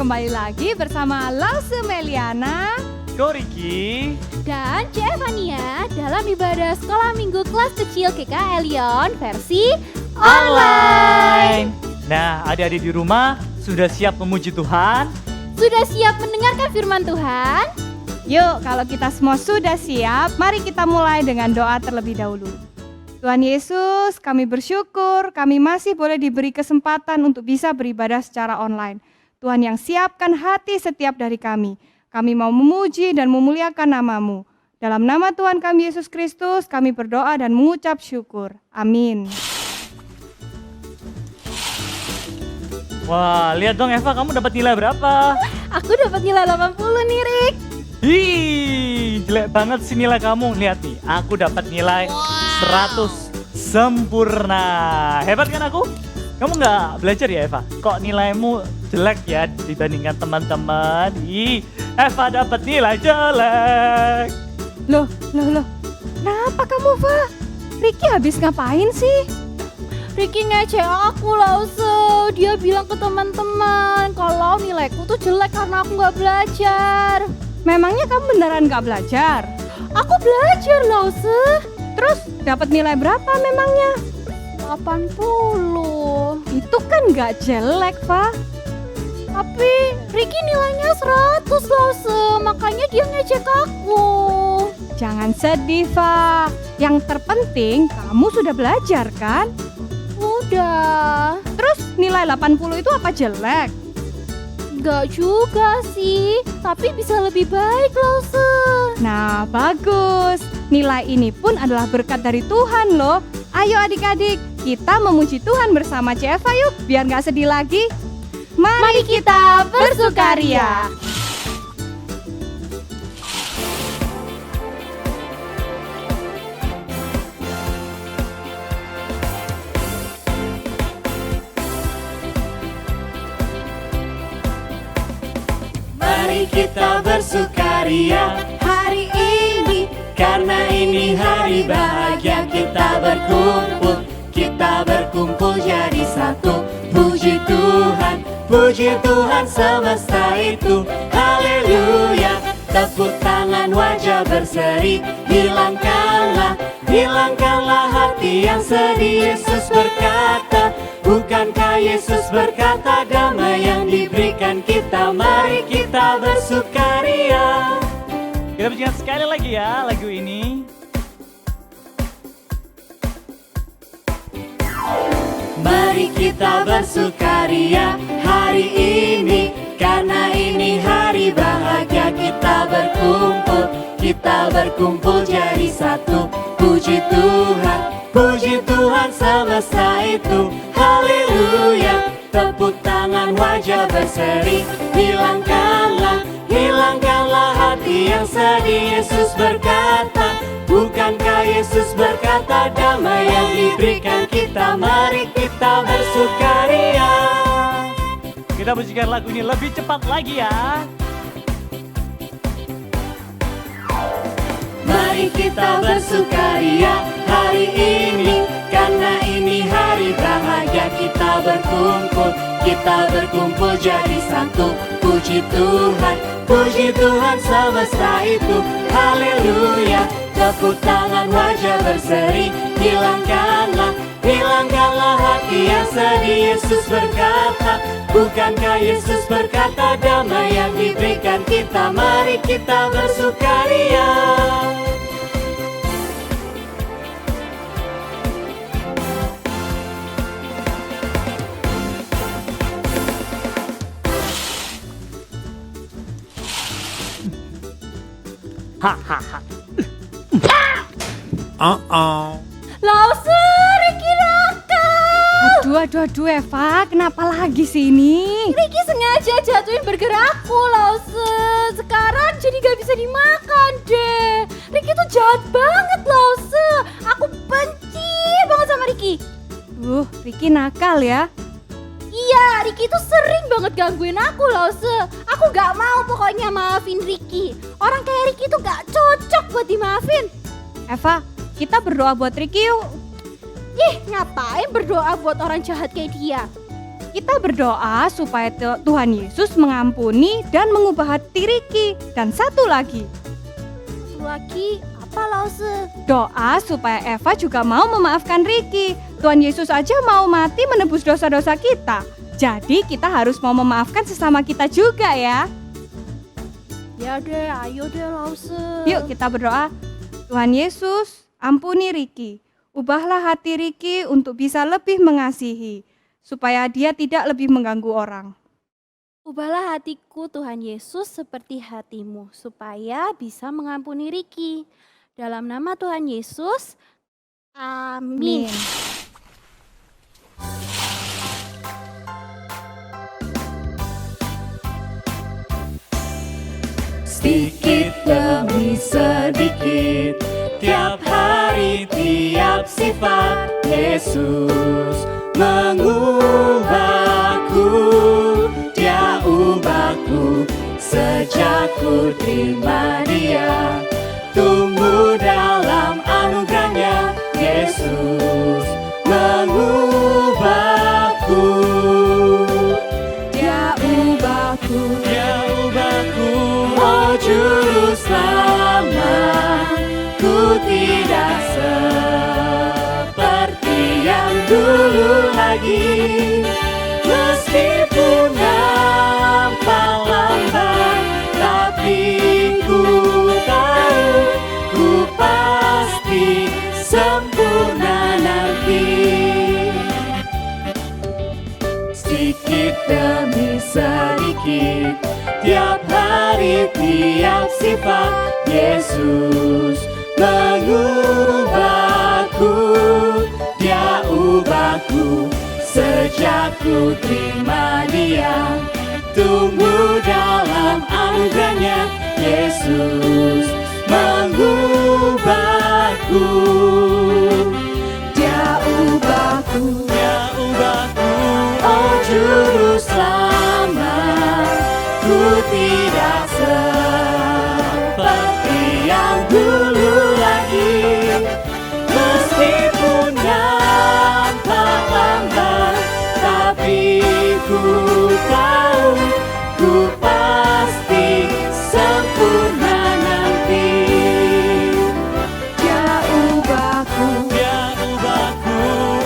kembali lagi bersama Lause Meliana, Koriki, dan Cevania dalam ibadah sekolah minggu kelas kecil GK Elion versi online. Nah, adik-adik di rumah sudah siap memuji Tuhan? Sudah siap mendengarkan firman Tuhan? Yuk, kalau kita semua sudah siap, mari kita mulai dengan doa terlebih dahulu. Tuhan Yesus, kami bersyukur kami masih boleh diberi kesempatan untuk bisa beribadah secara online. Tuhan yang siapkan hati setiap dari kami. Kami mau memuji dan memuliakan nama-Mu. Dalam nama Tuhan kami Yesus Kristus, kami berdoa dan mengucap syukur. Amin. Wah, lihat dong Eva, kamu dapat nilai berapa? Aku dapat nilai 80 nih, Rik. Ih, jelek banget sih nilai kamu. Lihat nih, aku dapat nilai 100 sempurna. Hebat kan aku? Kamu nggak belajar ya Eva? Kok nilaimu jelek ya dibandingkan teman-teman? Ih, Eva dapat nilai jelek. Loh. Kenapa kamu, Va? Ricky habis ngapain sih? Ricky ngecek aku, Lause. Dia bilang ke teman-teman kalau nilaiku tuh jelek karena aku nggak belajar. Memangnya kamu beneran gak belajar? Aku belajar, Lause. Terus dapat nilai berapa memangnya? 80. Itu kan gak jelek, Va. Tapi Ricky nilainya 100, Lause. Makanya dia ngecek aku. Jangan sedih, Va. Yang terpenting kamu sudah belajar kan? Udah. Terus nilai 80 itu apa jelek? Enggak juga sih, tapi bisa lebih baik, Lause. Nah, bagus. Nilai ini pun adalah berkat dari Tuhan loh. Ayo adik-adik, kita memuji Tuhan bersama Ceva yuk, biar gak sedih lagi. Mari kita bersukaria. Mari kita bersukaria hari ini, karena ini hari bahagia. Kita berkumpul jadi satu. Puji Tuhan semesta itu. Haleluya, tepuk tangan wajah berseri. Hilangkanlah hati yang sedih. Yesus berkata, bukankah Yesus berkata damai yang diberikan kita. Mari kita bersukaria. Kita pujikan sekali lagi ya lagu ini. Mari kita bersukaria hari ini, karena ini hari bahagia. Kita berkumpul jadi satu. Puji Tuhan semesta itu. Haleluya, tepuk tangan wajah berseri. Hilangkanlah hati yang sedih. Yesus berkata, bukankah Yesus berkata damai yang diberikan kita. Mari kita bersukaria. Kita pujikan lagu ini lebih cepat lagi ya. Mari kita bersukaria hari ini, karena ini hari bahagia. Kita berkumpul jadi satu. Puji Tuhan semesta itu. Haleluya, tepuk tangan wajah berseri. Hilangkanlah hati yang sedih. Yesus berkata, bukankah Yesus berkata damai yang diberikan kita. Mari kita bersukaria. Hahaha. Lause, Ricky nakal. Aduh Eva, kenapa lagi sih ini? Ricky sengaja jatuhin burger aku, Lause. Sekarang jadi gak bisa dimakan deh. Ricky tuh jahat banget, Lause. Aku benci banget sama Ricky. Ricky nakal ya. Iya, Ricky tuh sering banget gangguin aku, Lause. Aku gak mau pokoknya maafin Ricky. Orang kayak Ricky tuh gak cocok buat dimaafin. Eva, kita berdoa buat Ricky yuk. Ih, ngapain berdoa buat orang jahat kayak dia? Kita berdoa supaya Tuhan Yesus mengampuni dan mengubah hati Ricky. Dan satu lagi, apa Lause? doa supaya Eva juga mau memaafkan Ricky. Tuhan Yesus aja mau mati menebus dosa-dosa kita. Jadi kita harus mau memaafkan sesama kita juga ya. Ya deh, ayo deh Lause. Yuk kita berdoa. Tuhan Yesus, ampuni Ricky. Ubahlah hati Ricky untuk bisa lebih mengasihi, supaya dia tidak lebih mengganggu orang. Ubahlah hatiku Tuhan Yesus seperti hatimu, supaya bisa mengampuni Ricky. Dalam nama Tuhan Yesus, amin. Sedikit demi sedikit, tiap hari tiap sifat, Yesus mengubahku. Dia ubahku sejak ku terima Dia. Tumbuh dalam anugerahnya, Yesus mengubahku. Dia ubahku, oh juru selamat. Ku tidak seperti yang dulu lagi, meskipun nampak lambat, tapi ku tahu ku pasti sempurna nanti. Sedikit demi sedikit, tiap hari tiap sifat, Yesus mengubahku. Dia ubahku sejak ku terima Dia. Tumbuh dalam anugerahnya, Yesus mengubahku. Dia ubahku, oh juru selamat. Ku tidak seperti yang dulu lagi, meskipun nampak lambat, tapi ku tahu ku pasti sempurna nanti. Dia ubahku,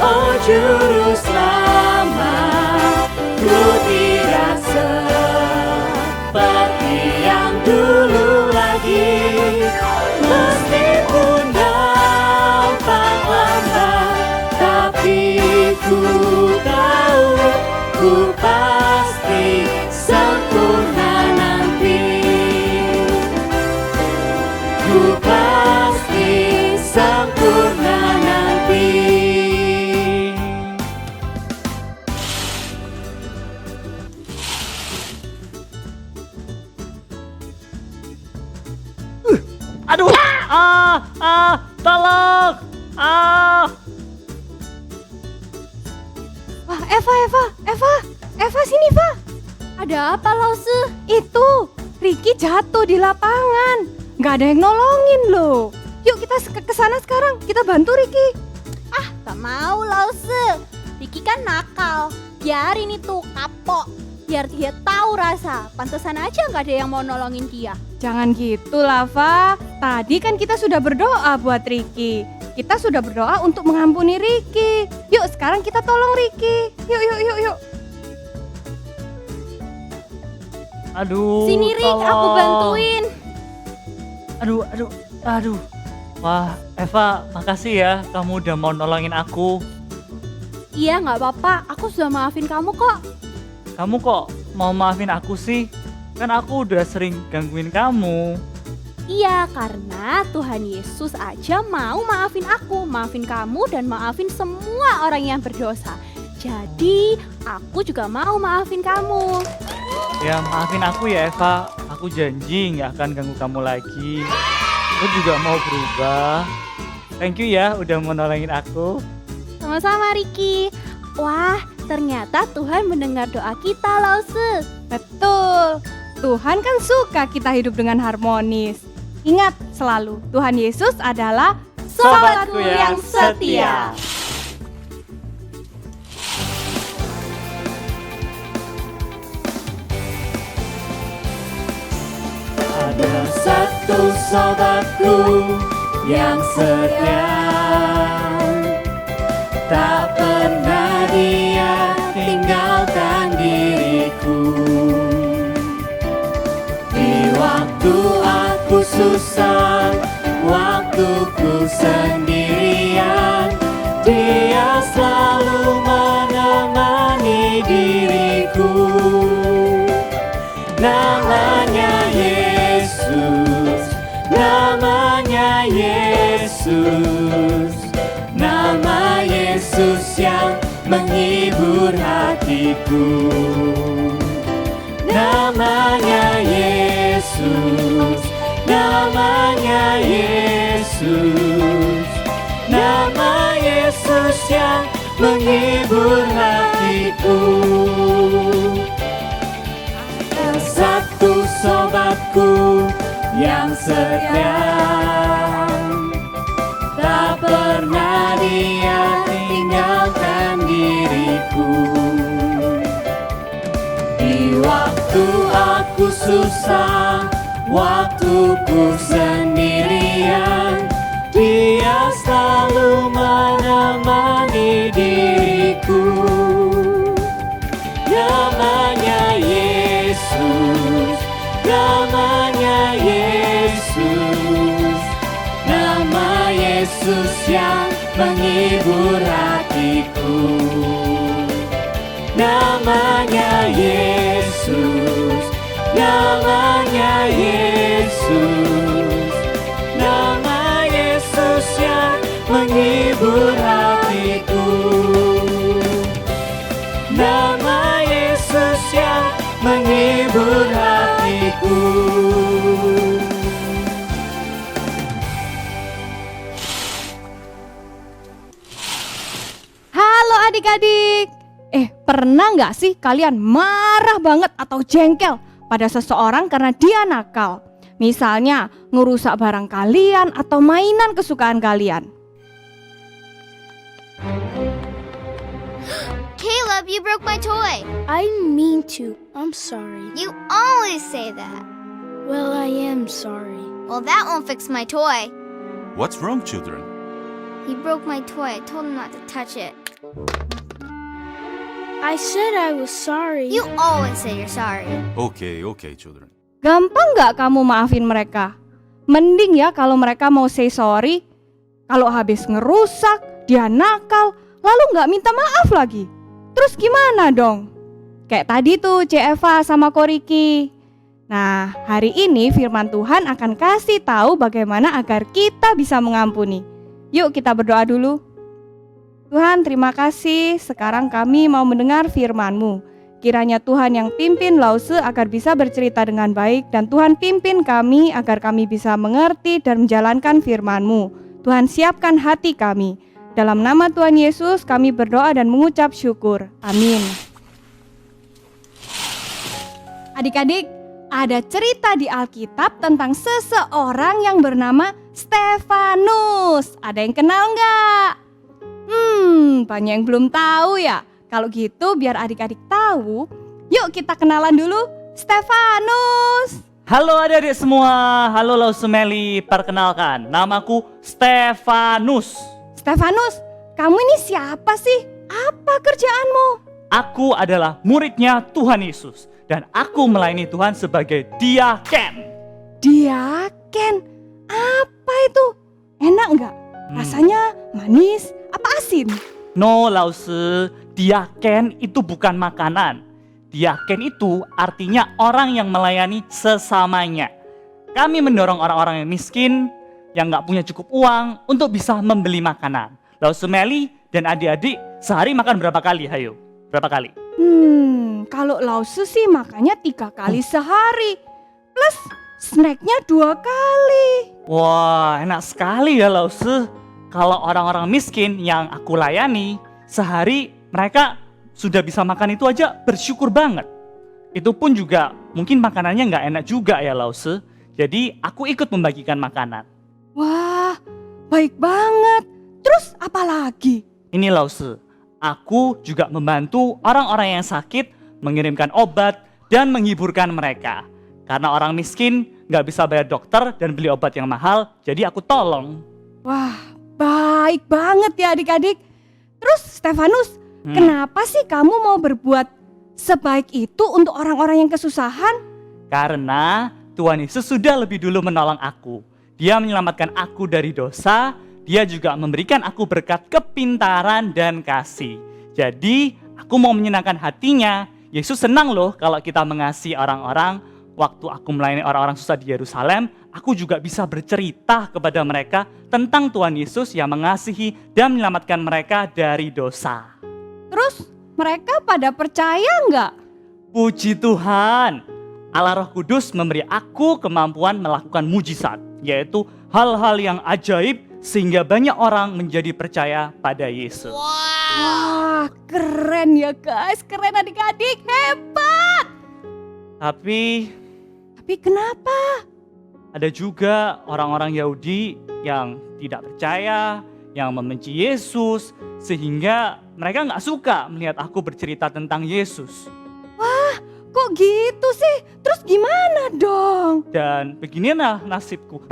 oh juru selamat. Ku tidak seperti yang dulu lagi, meskipun nampak lambat, tapi ku tahu ku pasti sempurna nanti. Ku pasti sempurna nanti. Aduh, tolong, Wah, Eva sini, Eva. Ada apa Lause? Itu, Ricky jatuh di lapangan. Nggak ada yang nolongin loh. Yuk kita ke sana sekarang, kita bantu Ricky. Gak mau Lause. Ricky kan nakal. Biarin itu kapok. Biar dia tahu rasa. Pantesan aja gak ada yang mau nolongin dia. Jangan gitu, Lava. Tadi kan kita sudah berdoa buat Ricky. Kita sudah berdoa untuk mengampuni Ricky. Yuk, sekarang kita tolong Ricky. Yuk. aduh. Sini Rick, aku tolong. bantuin. Aduh. Wah, Eva, makasih ya kamu udah mau nolongin aku. Iya gak apa-apa, aku sudah maafin kamu kok. Kamu kok mau maafin aku sih? Kan aku udah sering gangguin kamu. Iya, karena Tuhan Yesus aja mau maafin aku, maafin kamu, dan maafin semua orang yang berdosa. Jadi, aku juga mau maafin kamu. Ya maafin aku ya Eva. Aku janji gak akan ganggu kamu lagi. Aku juga mau berubah. Thank you ya udah mau nolongin aku. Sama-sama Ricky. Wah, ternyata Tuhan mendengar doa kita, Lause. Betul. Tuhan kan suka kita hidup dengan harmonis. Ingat selalu, Tuhan Yesus adalah Sobatku yang setia. Ada satu sobatku yang setia, tak pernah dia tinggalkan diriku. Di waktu aku susah, waktuku sendirian, dia selalu menemani diriku. Namanya Yesus, namanya Yesus, nama Yesus yang menghibur hatiku. Namanya Yesus, namanya Yesus, nama Yesus yang menghibur hatiku. Ada satu sobatku yang setia, tak pernah dia tinggalkan diriku. Di waktu aku susah, waktuku sendirian, dia selalu menemani diriku. Namanya Yesus, namanya Yesus, nama Yesus yang menghibur hatiku. Namanya Yesus, namanya Yesus, nama Yesus yang menghibur hatiku. Nama Yesus yang menghibur hatiku. Halo adik-adik. Pernah nggak sih kalian marah banget atau jengkel pada seseorang karena dia nakal? Misalnya ngerusak barang kalian atau mainan kesukaan kalian. Caleb, you broke my toy. I didn't mean to. I'm sorry. You always say that. Well, I am sorry. Well, that won't fix my toy. What's wrong, children? He broke my toy. I told him not to touch it. I said I was sorry. You always say you're sorry. Okay, children. Gampang nggak kamu maafin mereka? Mending ya kalau mereka mau say sorry. Kalau habis ngerusak, dia nakal, lalu nggak minta maaf lagi. Terus gimana dong? Kayak tadi tuh Eva sama Koriki. Nah, hari ini firman Tuhan akan kasih tahu bagaimana agar kita bisa mengampuni. Yuk kita berdoa dulu. Tuhan, terima kasih. Sekarang kami mau mendengar firman-Mu. Kiranya Tuhan yang pimpin Lause agar bisa bercerita dengan baik, dan Tuhan pimpin kami agar kami bisa mengerti dan menjalankan firman-Mu. Tuhan, siapkan hati kami. Dalam nama Tuhan Yesus kami berdoa dan mengucap syukur. Amin. Adik-adik, ada cerita di Alkitab tentang seseorang yang bernama Stefanus. Ada yang kenal nggak? Banyak yang belum tahu ya. Kalau gitu biar adik-adik tahu, yuk kita kenalan dulu. Stefanus. Halo adik-adik semua, halo Lausemeli, perkenalkan, namaku Stefanus. Stefanus, kamu ini siapa sih? Apa kerjaanmu? Aku adalah muridnya Tuhan Yesus, dan aku melayani Tuhan sebagai diaken. Diaken? Apa itu? Enak nggak? Rasanya manis, apa asin? No Lause, diaken itu bukan makanan. Diaken itu artinya orang yang melayani sesamanya. Kami mendorong orang-orang yang miskin, yang nggak punya cukup uang untuk bisa membeli makanan. Lausemeli dan adik-adik sehari makan berapa kali? Hayo, berapa kali? Kalau Lause sih makannya 3 kali sehari, plus snacknya 2 kali. Wah, enak sekali ya Lause. Kalau orang-orang miskin yang aku layani, sehari mereka sudah bisa makan itu aja bersyukur banget. Itu pun juga mungkin makanannya nggak enak juga ya Lause. Jadi aku ikut membagikan makanan. Wah, baik banget. Terus apa lagi? Ini Lause, aku juga membantu orang-orang yang sakit, mengirimkan obat dan menghiburkan mereka. Karena orang miskin nggak bisa bayar dokter dan beli obat yang mahal, jadi aku tolong. Wah, baik banget ya adik-adik. Terus Stefanus, kenapa sih kamu mau berbuat sebaik itu untuk orang-orang yang kesusahan? Karena Tuhan Yesus sudah lebih dulu menolong aku. Dia menyelamatkan aku dari dosa, dia juga memberikan aku berkat kepintaran dan kasih. Jadi, aku mau menyenangkan hatinya. Yesus senang loh kalau kita mengasihi orang-orang. Waktu aku melayani orang-orang susah di Yerusalem, aku juga bisa bercerita kepada mereka tentang Tuhan Yesus yang mengasihi dan menyelamatkan mereka dari dosa. Terus mereka pada percaya nggak? Puji Tuhan, Allah Roh Kudus memberi aku kemampuan melakukan mujizat, yaitu hal-hal yang ajaib sehingga banyak orang menjadi percaya pada Yesus. Wah, keren ya guys, keren adik-adik, hebat. Tapi kenapa? ada juga orang-orang Yahudi yang tidak percaya, yang membenci Yesus, sehingga mereka nggak suka melihat aku bercerita tentang Yesus. Kok gitu sih? Terus gimana dong? Dan beginilah nasibku.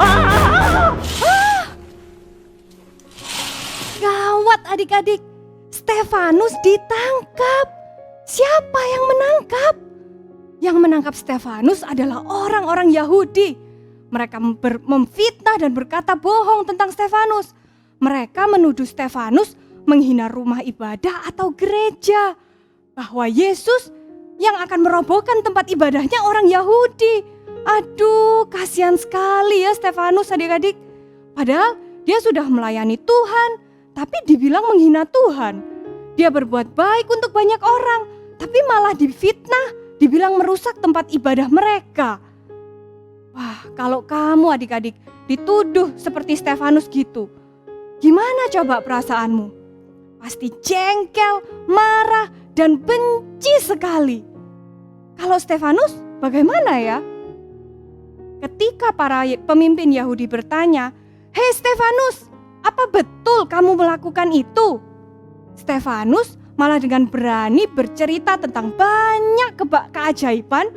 Gawat adik-adik, Stefanus ditangkap. Siapa yang menangkap? Yang menangkap Stefanus adalah orang-orang Yahudi. Mereka memfitnah dan berkata bohong tentang Stefanus. Mereka menuduh Stefanus menghina rumah ibadah atau gereja. Bahwa Yesus yang akan merobohkan tempat ibadahnya orang Yahudi. Aduh, kasihan sekali ya Stefanus adik-adik. Padahal dia sudah melayani Tuhan, tapi dibilang menghina Tuhan. Dia berbuat baik untuk banyak orang, tapi malah difitnah, dibilang merusak tempat ibadah mereka. Wah, kalau kamu adik-adik dituduh seperti Stefanus gitu, gimana coba perasaanmu? Pasti jengkel, marah, dan benci sekali. Kalau Stefanus bagaimana ya? Ketika para pemimpin Yahudi bertanya, "Hei Stefanus, apa betul kamu melakukan itu?" Stefanus malah dengan berani bercerita tentang banyak keajaiban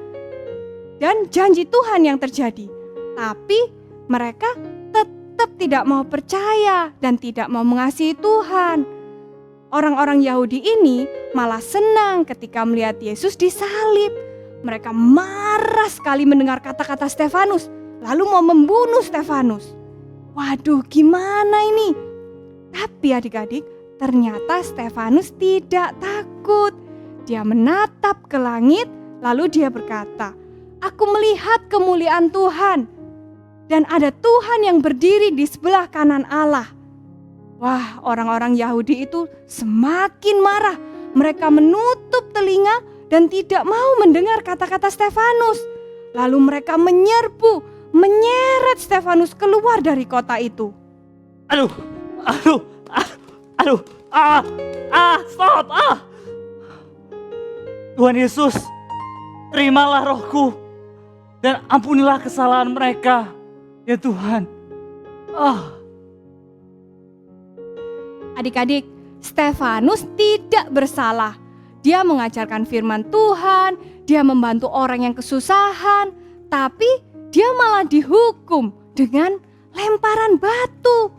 dan janji Tuhan yang terjadi. Tapi mereka tetap tidak mau percaya dan tidak mau mengasihi Tuhan. Orang-orang Yahudi ini malah senang ketika melihat Yesus disalib. Mereka marah sekali mendengar kata-kata Stefanus, lalu mau membunuh Stefanus. Waduh, gimana ini? Tapi adik-adik, ternyata Stefanus tidak takut. Dia menatap ke langit, lalu dia berkata, "Aku melihat kemuliaan Tuhan, dan ada Tuhan yang berdiri di sebelah kanan Allah." Wah, orang-orang Yahudi itu semakin marah. Mereka menutup telinga dan tidak mau mendengar kata-kata Stefanus. Lalu mereka menyerbu, menyeret Stefanus keluar dari kota itu. Stop! Tuhan Yesus, terimalah rohku dan ampunilah kesalahan mereka, ya Tuhan. Adik-adik, Stefanus tidak bersalah. Dia mengajarkan firman Tuhan, dia membantu orang yang kesusahan, tapi dia malah dihukum dengan lemparan batu.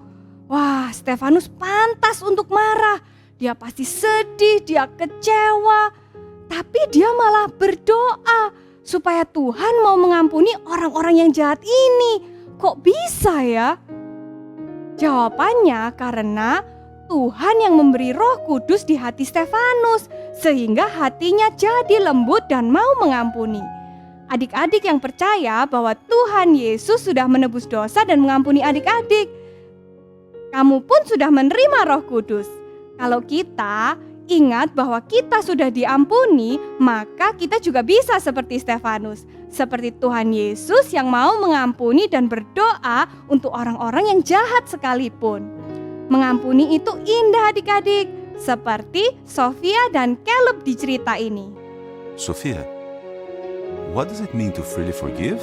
Wah, Stefanus pantas untuk marah. Dia pasti sedih, dia kecewa, tapi dia malah berdoa supaya Tuhan mau mengampuni orang-orang yang jahat ini. Kok bisa ya? Jawabannya karena Tuhan yang memberi Roh Kudus di hati Stefanus, sehingga hatinya jadi lembut dan mau mengampuni. Adik-adik yang percaya bahwa Tuhan Yesus sudah menebus dosa dan mengampuni adik-adik, kamu pun sudah menerima Roh Kudus. Kalau kita ingat bahwa kita sudah diampuni, maka kita juga bisa seperti Stefanus, seperti Tuhan Yesus yang mau mengampuni dan berdoa untuk orang-orang yang jahat sekalipun. Mengampuni itu indah adik-adik, seperti Sofia dan Caleb di cerita ini. Sophia, what does it mean to freely forgive?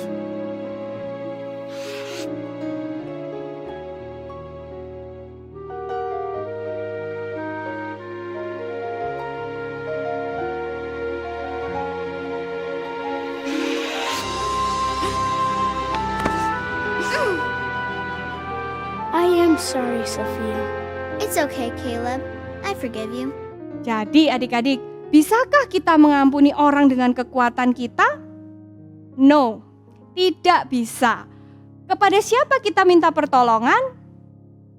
sorry, Sophia. It's okay, Caleb. I forgive you. Jadi adik-adik, bisakah kita mengampuni orang dengan kekuatan kita? No, tidak bisa. Kepada siapa kita minta pertolongan?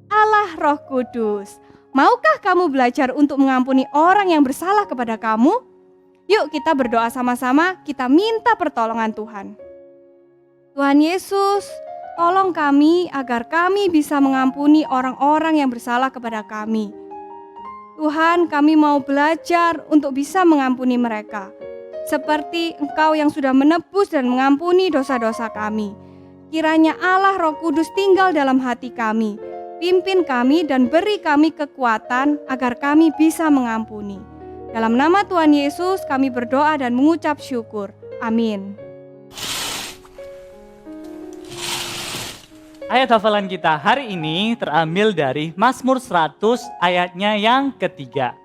Allah Roh Kudus. Maukah kamu belajar untuk mengampuni orang yang bersalah kepada kamu? Yuk kita berdoa sama-sama, kita minta pertolongan Tuhan. Tuhan Yesus, tolong kami agar kami bisa mengampuni orang-orang yang bersalah kepada kami. Tuhan, kami mau belajar untuk bisa mengampuni mereka. Seperti Engkau yang sudah menebus dan mengampuni dosa-dosa kami. Kiranya Allah Roh Kudus tinggal dalam hati kami. Pimpin kami dan beri kami kekuatan agar kami bisa mengampuni. Dalam nama Tuhan Yesus kami berdoa dan mengucap syukur. Amin. Ayat hafalan kita hari ini terambil dari Mazmur 100 ayatnya yang ketiga.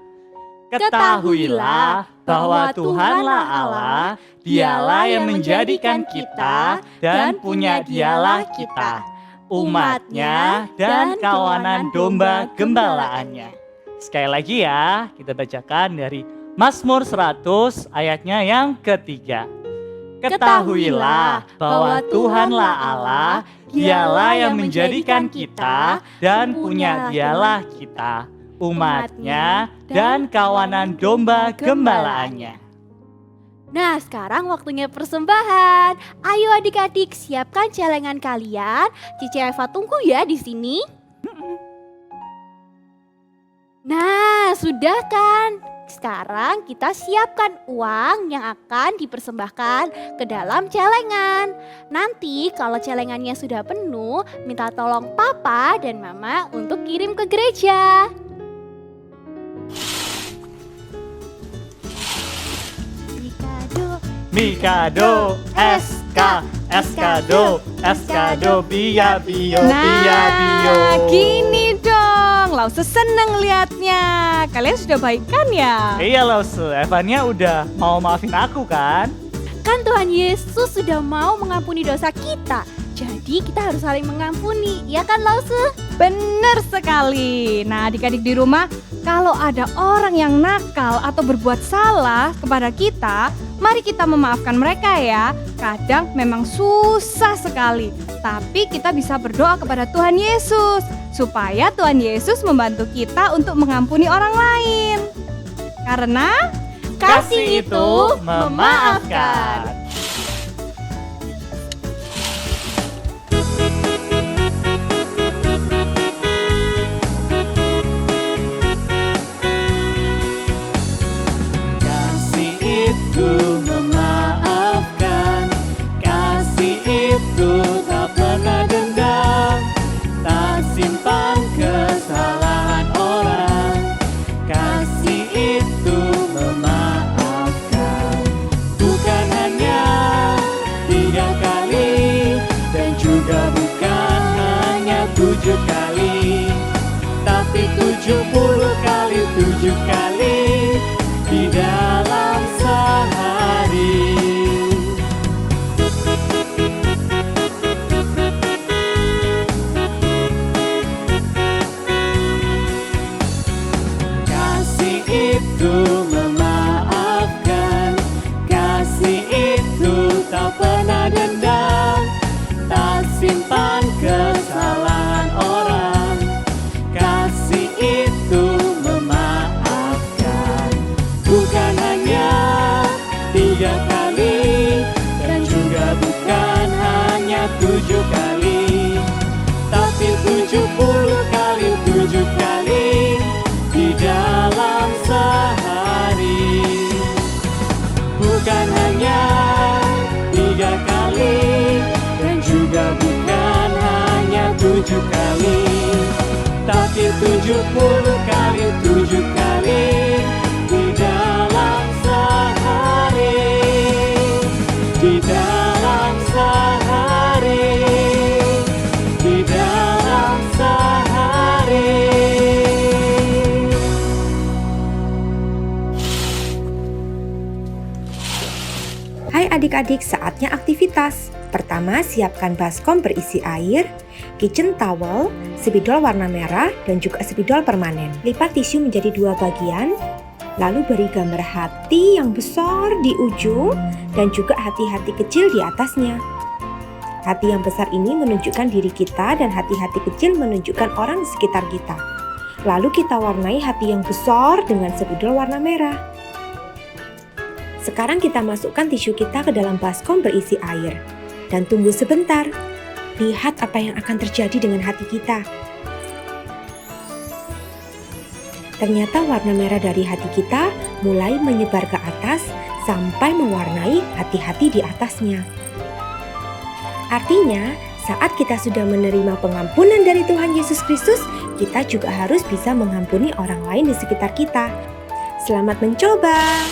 Ketahuilah bahwa Tuhanlah Allah, Dialah yang menjadikan kita dan punya Dialah kita, umatnya dan kawanan domba gembalaannya. Sekali lagi ya, kita bacakan dari Mazmur 100 ayatnya yang ketiga. Ketahuilah bahwa Tuhanlah Allah, Dialah yang menjadikan kita dan punya Dialah kita, umatnya dan kawanan domba gembalaannya. Nah, sekarang waktunya persembahan. Ayo adik-adik, siapkan celengan kalian. Cici Eva tunggu ya di sini. Nah, sudah kan? Sekarang kita siapkan uang yang akan dipersembahkan ke dalam celengan. Nanti kalau celengannya sudah penuh, minta tolong papa dan mama untuk kirim ke gereja. Mikado, SK, SKado, SKado, Bia Bio, Bia Bio. Nah, gini dong. Lause seneng liatnya. Kalian sudah baik kan ya? Iya Lause, Evania udah mau maafin aku kan? Kan Tuhan Yesus sudah mau mengampuni dosa kita. Jadi kita harus saling mengampuni, ya kan Lause? Bener sekali. Nah, adik-adik di rumah, kalau ada orang yang nakal atau berbuat salah kepada kita, mari kita memaafkan mereka ya. Kadang memang susah sekali, tapi kita bisa berdoa kepada Tuhan Yesus supaya Tuhan Yesus membantu kita untuk mengampuni orang lain. Karena Kasih itu memaafkan. Kasih itu memaafkan, kasih itu tak pernah dendam, tak simpan kesalahan orang. Kasih itu memaafkan, bukan hanya 3 kali dan juga bukan hanya 7 kali, tapi 70 kali 7 kali di dalam sehari. Kasih itu memaafkan, kasih itu tak pernah dendam, tak simpan kesalahan orang. Kasih itu memaafkan, bukan hanya 3 kali dan juga bukan hanya 7 kali, tapi 70 kali 7 kali di dalam sehari. Bukan hanya 3 kali dan juga bukan hanya 7 kali, tapi 70 kali 7 kali di dalam sehari. Di dalam sehari. Di dalam sehari. Hai adik-adik, saatnya aktivitas. Pertama, siapkan baskom berisi air, kitchen towel, spidol warna merah, dan juga spidol permanen. Lipat tisu menjadi 2 bagian, lalu beri gambar hati yang besar di ujung dan juga hati-hati kecil di atasnya. Hati yang besar ini menunjukkan diri kita dan hati-hati kecil menunjukkan orang di sekitar kita. Lalu kita warnai hati yang besar dengan spidol warna merah. Sekarang kita masukkan tisu kita ke dalam baskom berisi air. Dan tunggu sebentar. Lihat apa yang akan terjadi dengan hati kita. Ternyata warna merah dari hati kita mulai menyebar ke atas sampai mewarnai hati-hati di atasnya. Artinya, saat kita sudah menerima pengampunan dari Tuhan Yesus Kristus, kita juga harus bisa mengampuni orang lain di sekitar kita. Selamat mencoba!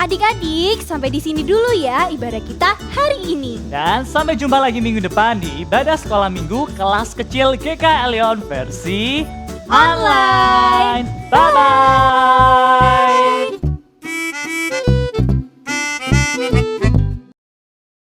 Adik-adik, sampai di sini dulu ya ibadah kita hari ini. Dan sampai jumpa lagi minggu depan di ibadah sekolah minggu kelas kecil GKL Leon versi online. Bye-bye.